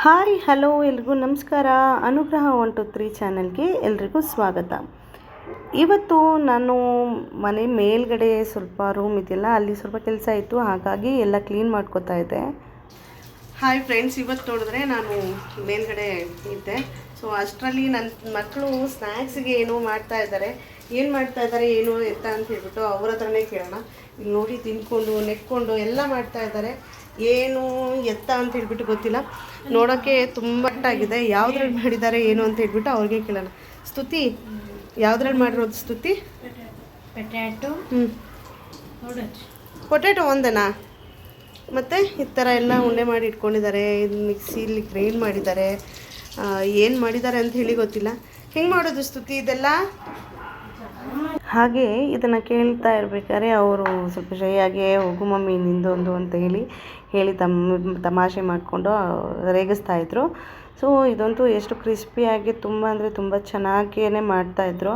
Hi hello ಎಲ್ರಿಗೂ ನಮಸ್ಕಾರ. ಅನುಗ್ರಹ 123 ಚಾನಲ್ಗೆ ಎಲ್ರಿಗೂ ಸ್ವಾಗತ. ಇವತ್ತು ನಾನು ಮನೆ ಮೇಲ್ಗಡೆ ಸ್ವಲ್ಪ ರೂಮ್ ಇದೆಯಲ್ಲ, ಅಲ್ಲಿ ಸ್ವಲ್ಪ ಕೆಲಸ ಇತ್ತು, ಹಾಗಾಗಿ ಎಲ್ಲ ಕ್ಲೀನ್ ಮಾಡ್ಕೋತಾ ಇದ್ದೆ. ಹಾಯ್ ಫ್ರೆಂಡ್ಸ್, ಇವತ್ತು ನೋಡಿದ್ರೆ ನಾನು ಮೇಲ್ಗಡೆ ಇದ್ದೆ. ಸೊ ಅಷ್ಟರಲ್ಲಿ ನನ್ನ ಮಕ್ಕಳು ಸ್ನ್ಯಾಕ್ಸಿಗೆ ಏನೋ ಮಾಡ್ತಾ ಇದ್ದಾರೆ. ಏನು ಮಾಡ್ತಾ ಇದ್ದಾರೆ ಏನು ಎತ್ತ ಅಂತ ಹೇಳ್ಬಿಟ್ಟು ಅವ್ರ ಹತ್ರನೇ ಕೇಳೋಣ. ಇಲ್ಲಿ ನೋಡಿ ತಿನ್ಕೊಂಡು ನೆಕ್ಕೊಂಡು ಎಲ್ಲ ಮಾಡ್ತಾ ಇದ್ದಾರೆ. ಏನು ಎತ್ತ ಅಂತ ಹೇಳ್ಬಿಟ್ಟು ಗೊತ್ತಿಲ್ಲ. ನೋಡೋಕ್ಕೆ ತುಂಬ ಆಗಿದೆ. ಯಾವುದ್ರಲ್ಲಿ ಮಾಡಿದ್ದಾರೆ ಏನು ಅಂತ ಹೇಳ್ಬಿಟ್ಟು ಅವ್ರಿಗೆ ಕೇಳೋಣ. ಸ್ತುತಿ, ಯಾವುದ್ರಲ್ಲಿ ಮಾಡಿರೋದು ಸ್ತುತಿ? ಪೊಟ್ಯಾಟೊ. ಪೊಟ್ಯಾಟೊ ಒಂದೇನಾ? ಮತ್ತು ಈ ಥರ ಎಲ್ಲ ಉಂಡೆ ಮಾಡಿ ಇಟ್ಕೊಂಡಿದ್ದಾರೆ. ಇದು ಮಿಕ್ಸಿಲಿ ಗ್ರೈಂಡ್ ಮಾಡಿದ್ದಾರೆ. ಏನು ಮಾಡಿದ್ದಾರೆ ಅಂತ ಹೇಳಿ ಗೊತ್ತಿಲ್ಲ. ಹೆಂಗೆ ಮಾಡೋದು ಸ್ತುತಿ ಇದೆಲ್ಲ? ಹಾಗೆ ಇದನ್ನು ಕೇಳ್ತಾ ಇರ್ಬೇಕಾದ್ರೆ ಅವರು ಸ್ವಲ್ಪ ಶೈಯಾಗೆ ಹೋಗು ಮಮ್ಮಿ ನಿಂದೊಂದು ಅಂತ ಹೇಳಿ ತಮಾಷೆ ಮಾಡಿಕೊಂಡು ರೇಗಿಸ್ತಾಯಿದ್ರು. ಸೊ ಇದಂತೂ ಎಷ್ಟು ಕ್ರಿಸ್ಪಿಯಾಗಿ ತುಂಬ ಅಂದರೆ ತುಂಬ ಚೆನ್ನಾಗಿಯೇ ಮಾಡ್ತಾಯಿದ್ರು.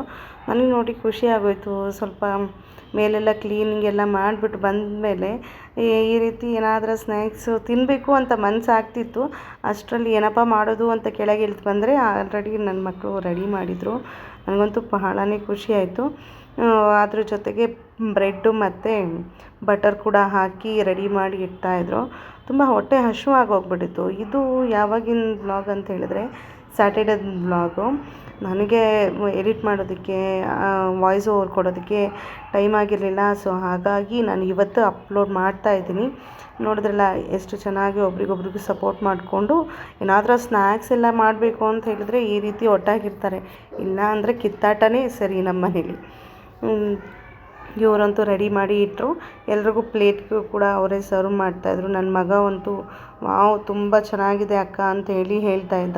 ನನಗೆ ನೋಡಿ ಖುಷಿ ಆಗೋಯಿತು. ಸ್ವಲ್ಪ ಮೇಲೆಲ್ಲ ಕ್ಲೀನಿಂಗ್ ಎಲ್ಲ ಮಾಡಿಬಿಟ್ಟು ಬಂದಮೇಲೆ ಈ ರೀತಿ ಏನಾದರೂ ಸ್ನ್ಯಾಕ್ಸು ತಿನ್ನಬೇಕು ಅಂತ ಮನಸ್ಸಾಗ್ತಿತ್ತು. ಅಷ್ಟರಲ್ಲಿ ಏನಪ್ಪ ಮಾಡೋದು ಅಂತ ಕೆಳಗೆ ಇಳಿದು ಬಂದರೆ ಆಲ್ರೆಡಿ ನನ್ನ ಮಕ್ಕಳು ರೆಡಿ ಮಾಡಿದರು. ನನಗಂತೂ ಬಹಳನೇ ಖುಷಿ ಆಯಿತು. ಅದ್ರ ಜೊತೆಗೆ ಬ್ರೆಡ್ಡು ಮತ್ತು ಬಟರ್ ಕೂಡ ಹಾಕಿ ರೆಡಿ ಮಾಡಿ ಇಡ್ತಾಯಿದ್ರು. ತುಂಬ ಹೊಟ್ಟೆ ಹಸಿವಾಗಿ ಹೋಗ್ಬಿಟ್ಟಿತ್ತು. ಇದು ಯಾವಾಗಿನ ಬ್ಲಾಗ್ ಅಂತ ಹೇಳಿದ್ರೆ ಸ್ಯಾಟರ್ಡೇ ಬ್ಲಾಗು. ನನಗೆ ಎಡಿಟ್ ಮಾಡೋದಕ್ಕೆ, ವಾಯ್ಸ್ ಓವರ್ ಕೊಡೋದಕ್ಕೆ ಟೈಮ್ ಆಗಿರಲಿಲ್ಲ. ಸೊ ಹಾಗಾಗಿ ನಾನು ಇವತ್ತು ಅಪ್ಲೋಡ್ ಮಾಡ್ತಾಯಿದ್ದೀನಿ. ನೋಡಿದ್ರಲ್ಲ ಎಷ್ಟು ಚೆನ್ನಾಗಿ ಒಬ್ರಿಗೊಬ್ರಿಗೂ ಸಪೋರ್ಟ್ ಮಾಡಿಕೊಂಡು ಏನಾದರೂ ಸ್ನ್ಯಾಕ್ಸ್ ಎಲ್ಲ ಮಾಡಬೇಕು ಅಂತ ಹೇಳಿದ್ರೆ ಈ ರೀತಿ ಒಟ್ಟಾಗಿರ್ತಾರೆ. ಇಲ್ಲ ಅಂದರೆ ಕಿತ್ತಾಟನೇ ಸರಿ ನಮ್ಮ ಮನೇಲಿ. ಇವರಂತೂ ರೆಡಿ ಮಾಡಿ ಇಟ್ಟರು. ಎಲ್ರಿಗೂ ಪ್ಲೇಟ್ಗೂ ಕೂಡ ಅವರೇ ಸರ್ವ್ ಮಾಡ್ತಾಯಿದ್ರು. ನನ್ನ ಮಗ ಅಂತೂ ವಾವ್ ತುಂಬ ಚೆನ್ನಾಗಿದೆ ಅಕ್ಕ ಅಂತ ಹೇಳ್ತಾ ಇದ್ದ.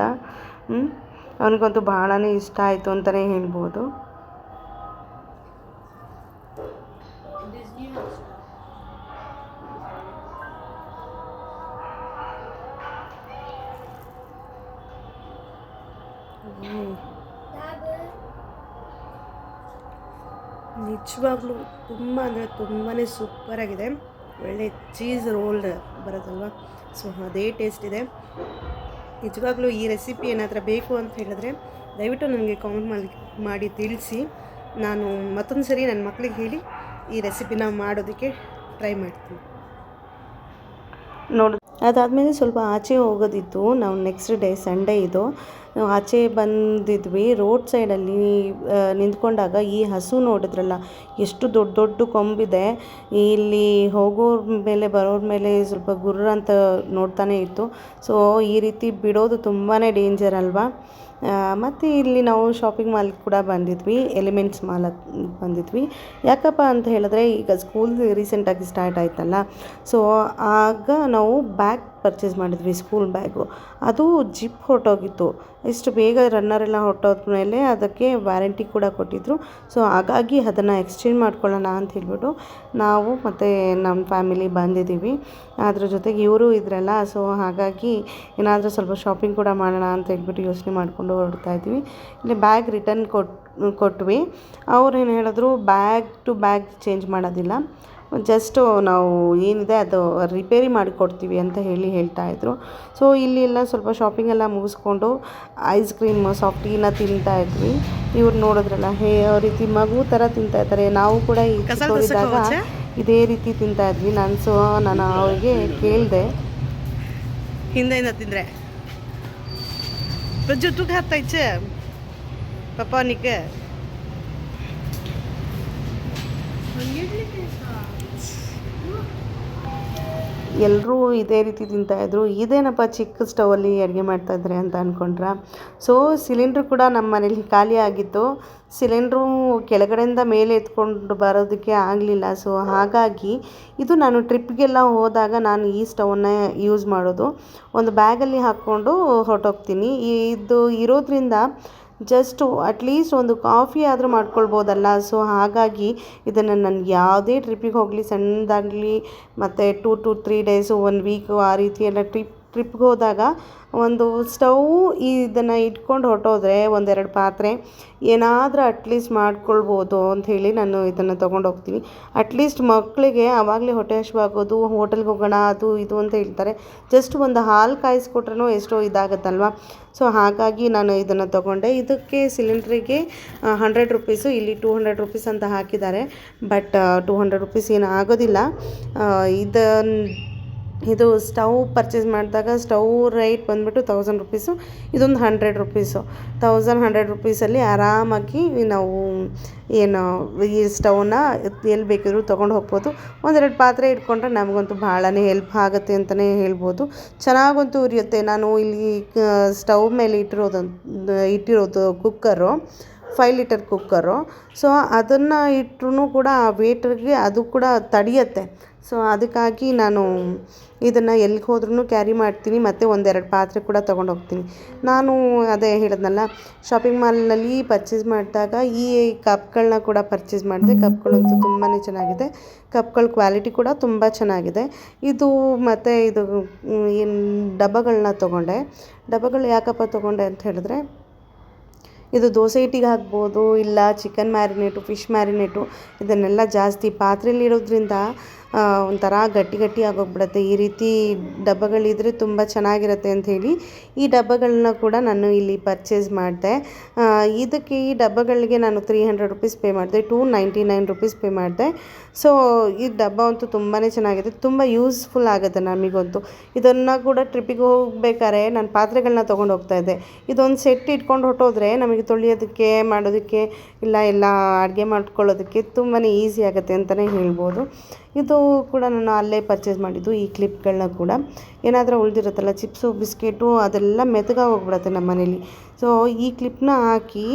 ಅವನಿಗಂತೂ ಬಹಳನೇ ಇಷ್ಟ ಆಯಿತು ಅಂತಲೇ ಹೇಳ್ಬೋದು. ನಿಜವಾಗ್ಲೂ ತುಂಬ ಅಂದರೆ ತುಂಬಾ ಸೂಪರಾಗಿದೆ. ಒಳ್ಳೆ ಚೀಸ್ ರೋಲ್ಡ್ ಬರೋದಲ್ವ, ಸೊ ಅದೇ ಟೇಸ್ಟ್ ಇದೆ. ನಿಜವಾಗ್ಲೂ ಈ ರೆಸಿಪಿ ಏನಾದರೂ ಬೇಕು ಅಂತ ಹೇಳಿದ್ರೆ ದಯವಿಟ್ಟು ನನಗೆ ಕಾಮೆಂಟ್ ಮಾಡಿ ತಿಳಿಸಿ. ನಾನು ಮತ್ತೊಂದು ಸರಿ ನನ್ನ ಮಕ್ಕಳಿಗೆ ಹೇಳಿ ಈ ರೆಸಿಪಿನ ಮಾಡೋದಕ್ಕೆ ಟ್ರೈ ಮಾಡ್ತೀನಿ. ನೋಡಿ, ಅದಾದಮೇಲೆ ಸ್ವಲ್ಪ ಆಚೆ ಹೋಗೋದಿತ್ತು. ನಾವು ನೆಕ್ಸ್ಟ್ ಡೇ ಸಂಡೇ ಇದು. ನಾವು ಆಚೆ ಬಂದಿದ್ವಿ. ರೋಡ್ ಸೈಡಲ್ಲಿ ನಿಂತ್ಕೊಂಡಾಗ ಈ ಹಸು ನೋಡಿದ್ರಲ್ಲ ಎಷ್ಟು ದೊಡ್ಡ ದೊಡ್ಡ ಕೊಂಬಿದೆ. ಇಲ್ಲಿ ಹೋಗೋರ ಮೇಲೆ ಬರೋರ ಮೇಲೆ ಸ್ವಲ್ಪ ಗುರ್ರ ಅಂತ ನೋಡ್ತಾನೆ ಇತ್ತು. ಸೊ ಈ ರೀತಿ ಬಿಡೋದು ತುಂಬಾ ಡೇಂಜರ್ ಅಲ್ವಾ. ಮತ್ತು ಇಲ್ಲಿ ನಾವು ಶಾಪಿಂಗ್ ಮಾಲ್ಗೆ ಕೂಡ ಬಂದಿದ್ವಿ, ಎಲಿಮೆಂಟ್ಸ್ ಮಾಲ್ ಬಂದಿದ್ವಿ. ಯಾಕಪ್ಪ ಅಂತ ಹೇಳಿದ್ರೆ ಈಗ ಸ್ಕೂಲ್ ರೀಸೆಂಟಾಗಿ ಸ್ಟಾರ್ಟ್ ಆಯ್ತಲ್ಲ. ಸೊ ಆಗ ನಾವು ಬ್ಯಾಗ್ ಪರ್ಚೇಸ್ ಮಾಡಿದ್ವಿ, ಸ್ಕೂಲ್ ಬ್ಯಾಗು. ಅದು ಜಿಪ್ ಹೊರಟೋಗಿತ್ತು. ಇಷ್ಟು ಬೇಗ ರನ್ನರೆಲ್ಲ ಹೊರಟೋದ್ಮೇಲೆ ಅದಕ್ಕೆ ವ್ಯಾರಂಟಿ ಕೂಡ ಕೊಟ್ಟಿದ್ದರು. ಸೊ ಹಾಗಾಗಿ ಅದನ್ನು ಎಕ್ಸ್ಚೇಂಜ್ ಮಾಡ್ಕೊಳ್ಳೋಣ ಅಂತ ಹೇಳ್ಬಿಟ್ಟು ನಾವು ಮತ್ತು ನಮ್ಮ ಫ್ಯಾಮಿಲಿ ಬಂದಿದ್ದೀವಿ. ಅದ್ರ ಜೊತೆಗೆ ಇವರು ಇದ್ರಲ್ಲ, ಸೊ ಹಾಗಾಗಿ ಏನಾದರೂ ಸ್ವಲ್ಪ ಶಾಪಿಂಗ್ ಕೂಡ ಮಾಡೋಣ ಅಂತ ಹೇಳ್ಬಿಟ್ಟು ಯೋಚನೆ ಮಾಡಿಕೊಂಡು ಹೊರಡ್ತಾಯಿದ್ವಿ. ಇಲ್ಲಿ ಬ್ಯಾಗ್ ರಿಟರ್ನ್ ಕೊಟ್ವಿ. ಅವ್ರೇನು ಹೇಳಿದ್ರು, ಬ್ಯಾಗ್ ಟು ಬ್ಯಾಗ್ ಚೇಂಜ್ ಮಾಡೋದಿಲ್ಲ, ಜಸ್ಟು ನಾವು ಏನಿದೆ ಅದು ರಿಪೇರಿ ಮಾಡಿಕೊಡ್ತೀವಿ ಅಂತ ಹೇಳ್ತಾಯಿದ್ರು. ಸೊ ಇಲ್ಲಿ ಎಲ್ಲ ಸ್ವಲ್ಪ ಶಾಪಿಂಗ್ ಎಲ್ಲ ಮುಗಿಸ್ಕೊಂಡು ಐಸ್ ಕ್ರೀಮ್ ಸಾಫ್ಟೀನ ತಿಂತಾಯಿದ್ವಿ. ಇವ್ರು ನೋಡಿದ್ರಲ್ಲ ಯಾವ ರೀತಿ ಮಗು ಥರ ತಿಂತಾಯಿದ್ದಾರೆ. ನಾವು ಕೂಡ ಈ ಚಿಕ್ಕವರಿದ್ದಾಗ ಇದೇ ರೀತಿ ತಿಂತಾಯಿದ್ವಿ. ನಾನು ಅವ್ರಿಗೆ ಕೇಳಿದೆ, ಹಿಂದೆಯಿಂದ ತಿಂದರೆ ಜುಟ್ಟಿಗೆ ಹತ್ತೈತೆ ಪಪ್ಪಾನಿಗೆ. ಎಲ್ಲರೂ ಇದೇ ರೀತಿ ತಿಂತಾಯಿದ್ರು. ಇದೇನಪ್ಪ ಚಿಕ್ಕ ಸ್ಟವಲ್ಲಿ ಅಡುಗೆ ಮಾಡ್ತಾಯಿದ್ದಾರೆ ಅಂತ ಅಂದ್ಕೊಂಡ್ರ. ಸೊ ಸಿಲಿಂಡ್ರು ಕೂಡ ನಮ್ಮ ಮನೇಲಿ ಖಾಲಿ ಆಗಿತ್ತು. ಸಿಲಿಂಡ್ರು ಕೆಳಗಡೆಯಿಂದ ಮೇಲೆ ಎತ್ಕೊಂಡು ಬರೋದಕ್ಕೆ ಆಗಲಿಲ್ಲ. ಸೊ ಹಾಗಾಗಿ ಇದು ನಾನು ಟ್ರಿಪ್ಗೆಲ್ಲ ಹೋದಾಗ ನಾನು ಈ ಸ್ಟವನ್ನು ಯೂಸ್ ಮಾಡೋದು. ಒಂದು ಬ್ಯಾಗಲ್ಲಿ ಹಾಕ್ಕೊಂಡು ಹೊರಟೋಗ್ತೀನಿ. ಇದು ಇರೋದ್ರಿಂದ ಜಸ್ಟು ಅಟ್ಲೀಸ್ಟ್ ಒಂದು ಕಾಫಿ ಆದರೂ ಮಾಡ್ಕೊಳ್ಬೋದಲ್ಲ. ಸೊ ಹಾಗಾಗಿ ಇದನ್ನು ನಾನು ಯಾವುದೇ ಟ್ರಿಪ್ಪಿಗೆ ಹೋಗಲಿ, ಸಣ್ಣದಾಗಲಿ ಮತ್ತು 2 to 3 ಡೇಸು 1 ವೀಕು ಆ ರೀತಿ ಎಲ್ಲ ಟ್ರಿಪ್ಗೆ ಹೋದಾಗ ಒಂದು ಸ್ಟವ್ ಇದನ್ನು ಇಟ್ಕೊಂಡು ಹೊರಟೋದ್ರೆ ಒಂದೆರಡು ಪಾತ್ರೆ ಏನಾದರೂ ಅಟ್ಲೀಸ್ಟ್ ಮಾಡ್ಕೊಳ್ಬೋದು ಅಂಥೇಳಿ ನಾನು ಇದನ್ನು ತೊಗೊಂಡು ಹೋಗ್ತೀನಿ. ಅಟ್ಲೀಸ್ಟ್ ಮಕ್ಕಳಿಗೆ ಆವಾಗಲೇ ಹೊಟ್ಟೆ ಹಸಿವಾಗೋದು, ಹೋಟೆಲ್ಗೆ ಹೋಗೋಣ ಅದು ಇದು ಅಂತ ಹೇಳ್ತಾರೆ. ಜಸ್ಟ್ ಒಂದು ಹಾಲು ಕಾಯಿಸ್ಕೊಟ್ರೂ ಎಷ್ಟೋ ಇದಾಗುತ್ತಲ್ವ. ಸೊ ಹಾಗಾಗಿ ನಾನು ಇದನ್ನು ತೊಗೊಂಡೆ. ಇದಕ್ಕೆ ಸಿಲಿಂಡ್ರಿಗೆ 100 ರುಪೀಸು, ಇಲ್ಲಿ 200 ರುಪೀಸ್ ಅಂತ ಹಾಕಿದ್ದಾರೆ. ಬಟ್ 200 ರುಪೀಸ್ ಏನು ಆಗೋದಿಲ್ಲ. ಇದು ಸ್ಟವ್ ಪರ್ಚೇಸ್ ಮಾಡಿದಾಗ ಸ್ಟವ್ ರೇಟ್ ಬಂದುಬಿಟ್ಟು 1000 ರುಪೀಸು, ಇದೊಂದು 100 ರುಪೀಸು. 100 ರುಪೀಸಲ್ಲಿ ಆರಾಮಾಗಿ ನಾವು ಏನು ಈ ಸ್ಟವ್ನ ಎಲ್ಲಿ ಬೇಕಿದ್ರೂ ತೊಗೊಂಡು ಹೋಗ್ಬೋದು. ಒಂದೆರಡು ಪಾತ್ರೆ ಇಟ್ಕೊಂಡ್ರೆ ನಮಗಂತೂ ಭಾಳನೇ ಹೆಲ್ಪ್ ಆಗುತ್ತೆ ಅಂತಲೇ ಹೇಳ್ಬೋದು. ಚೆನ್ನಾಗಂತೂ ಉರಿಯುತ್ತೆ. ನಾನು ಇಲ್ಲಿ ಸ್ಟವ್ ಮೇಲೆ ಇಟ್ಟಿರೋದು ಕುಕ್ಕರು 5 ಲೀಟರ್ ಕುಕ್ಕರು. ಸೊ ಅದನ್ನು ಇಟ್ಟರೂ ಕೂಡ ಆ ವೇಟ್ರಿಗೆ ಅದು ಕೂಡ ತಡೆಯುತ್ತೆ. ಸೊ ಅದಕ್ಕಾಗಿ ನಾನು ಇದನ್ನು ಎಲ್ಲಿಗೆ ಹೋದ್ರೂ ಕ್ಯಾರಿ ಮಾಡ್ತೀನಿ, ಮತ್ತು ಒಂದೆರಡು ಪಾತ್ರೆ ಕೂಡ ತೊಗೊಂಡು ಹೋಗ್ತೀನಿ. ನಾನು ಅದೇ ಹೇಳಿದ್ನಲ್ಲ, ಶಾಪಿಂಗ್ ಮಾಲ್ನಲ್ಲಿ ಪರ್ಚೇಸ್ ಮಾಡಿದಾಗ ಈ ಕಪ್ಗಳನ್ನ ಕೂಡ ಪರ್ಚೇಸ್ ಮಾಡಿದೆ. ಕಪ್ಗಳಂತೂ ತುಂಬಾ ಚೆನ್ನಾಗಿದೆ. ಕಪ್ಗಳ ಕ್ವಾಲಿಟಿ ಕೂಡ ತುಂಬ ಚೆನ್ನಾಗಿದೆ. ಇದು ಮತ್ತು ಇದು ಏನು ಡಬ್ಬಗಳನ್ನ ತೊಗೊಂಡೆ. ಡಬ್ಬಗಳು ಯಾಕಪ್ಪ ತೊಗೊಂಡೆ ಅಂತ ಹೇಳಿದ್ರೆ, ಇದು ದೋಸೆ ಹಿಟ್ಟಿಗೆ ಹಾಕ್ಬೋದು, ಇಲ್ಲ ಚಿಕನ್ ಮ್ಯಾರಿನೇಟು, ಫಿಶ್ ಮ್ಯಾರಿನೇಟು ಇದನ್ನೆಲ್ಲ ಜಾಸ್ತಿ ಪಾತ್ರೆಯಲ್ಲಿರೋದ್ರಿಂದ ಒಂಥರ ಗಟ್ಟಿ ಆಗೋಗ್ಬಿಡುತ್ತೆ. ಈ ರೀತಿ ಡಬ್ಬಗಳಿದ್ರೆ ತುಂಬ ಚೆನ್ನಾಗಿರುತ್ತೆ ಅಂಥೇಳಿ ಈ ಡಬ್ಬಗಳನ್ನ ಕೂಡ ನಾನು ಇಲ್ಲಿ ಪರ್ಚೇಸ್ ಮಾಡಿದೆ. ಇದಕ್ಕೆ ಈ ಡಬ್ಬಗಳಿಗೆ ನಾನು 300 ರುಪೀಸ್ ಪೇ ಮಾಡಿದೆ, 299 ರುಪೀಸ್ ಪೇ ಮಾಡಿದೆ. ಸೊ ಈ ಡಬ್ಬ ಅಂತೂ ತುಂಬಾ ಚೆನ್ನಾಗಿದೆ, ತುಂಬ ಯೂಸ್ಫುಲ್ ಆಗುತ್ತೆ ನಮಗಂತೂ. ಇದನ್ನು ಕೂಡ ಟ್ರಿಪ್ಪಿಗೆ ಹೋಗ್ಬೇಕಾದ್ರೆ ನಾನು ಪಾತ್ರೆಗಳನ್ನ ತೊಗೊಂಡು ಹೋಗ್ತಾಯಿದ್ದೆ. ಇದೊಂದು ಸೆಟ್ ಇಟ್ಕೊಂಡು ಹೊರಟೋದ್ರೆ ನಮಗೆ ತೊಳೆಯೋದಕ್ಕೆ, ಮಾಡೋದಕ್ಕೆ, ಇಲ್ಲ ಎಲ್ಲ ಅಡುಗೆ ಮಾಡ್ಕೊಳ್ಳೋದಕ್ಕೆ ತುಂಬಾ ಈಸಿ ಆಗುತ್ತೆ ಅಂತಲೇ ಹೇಳ್ಬೋದು. ಇದು ಕೂಡ ನಾನು ಅಲ್ಲೇ ಪರ್ಚೇಸ್ ಮಾಡಿದ್ದು. ಈ ಕ್ಲಿಪ್ಗಳನ್ನ ಕೂಡ ಏನಾದರೂ ಉಳಿದಿರುತ್ತಲ್ಲ ಚಿಪ್ಸು, ಬಿಸ್ಕೆಟು ಅದೆಲ್ಲ ಮೆತ್ತಗಾಗಿ ಹೋಗ್ಬಿಡುತ್ತೆ ನಮ್ಮ ಮನೇಲಿ. ಸೊ ಈ ಕ್ಲಿಪ್ನ ಹಾಕಿ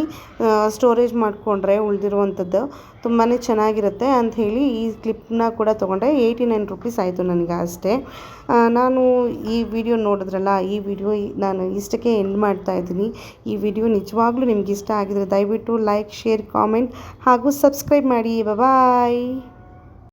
ಸ್ಟೋರೇಜ್ ಮಾಡಿಕೊಂಡ್ರೆ ಉಳಿದಿರುವಂಥದ್ದು ತುಂಬಾ ಚೆನ್ನಾಗಿರುತ್ತೆ ಅಂಥೇಳಿ ಈ ಕ್ಲಿಪ್ನ ಕೂಡ ತೊಗೊಂಡೆ. 89 ರುಪೀಸ್ ಆಯಿತು ನನಗೆ ಅಷ್ಟೇ. ನಾನು ಈ ವಿಡಿಯೋ ನೋಡಿದ್ರಲ್ಲ, ಈ ವಿಡಿಯೋ ನಾನು ಇಷ್ಟಕ್ಕೆ ಎಂಡ್ ಮಾಡ್ತಾಯಿದ್ದೀನಿ. ಈ ವಿಡಿಯೋ ನಿಜವಾಗ್ಲೂ ನಿಮ್ಗೆ ಇಷ್ಟ ಆಗಿದರೆ ದಯವಿಟ್ಟು ಲೈಕ್, ಶೇರ್, ಕಾಮೆಂಟ್ ಹಾಗೂ ಸಬ್ಸ್ಕ್ರೈಬ್ ಮಾಡಿ. ಬಾಯ್.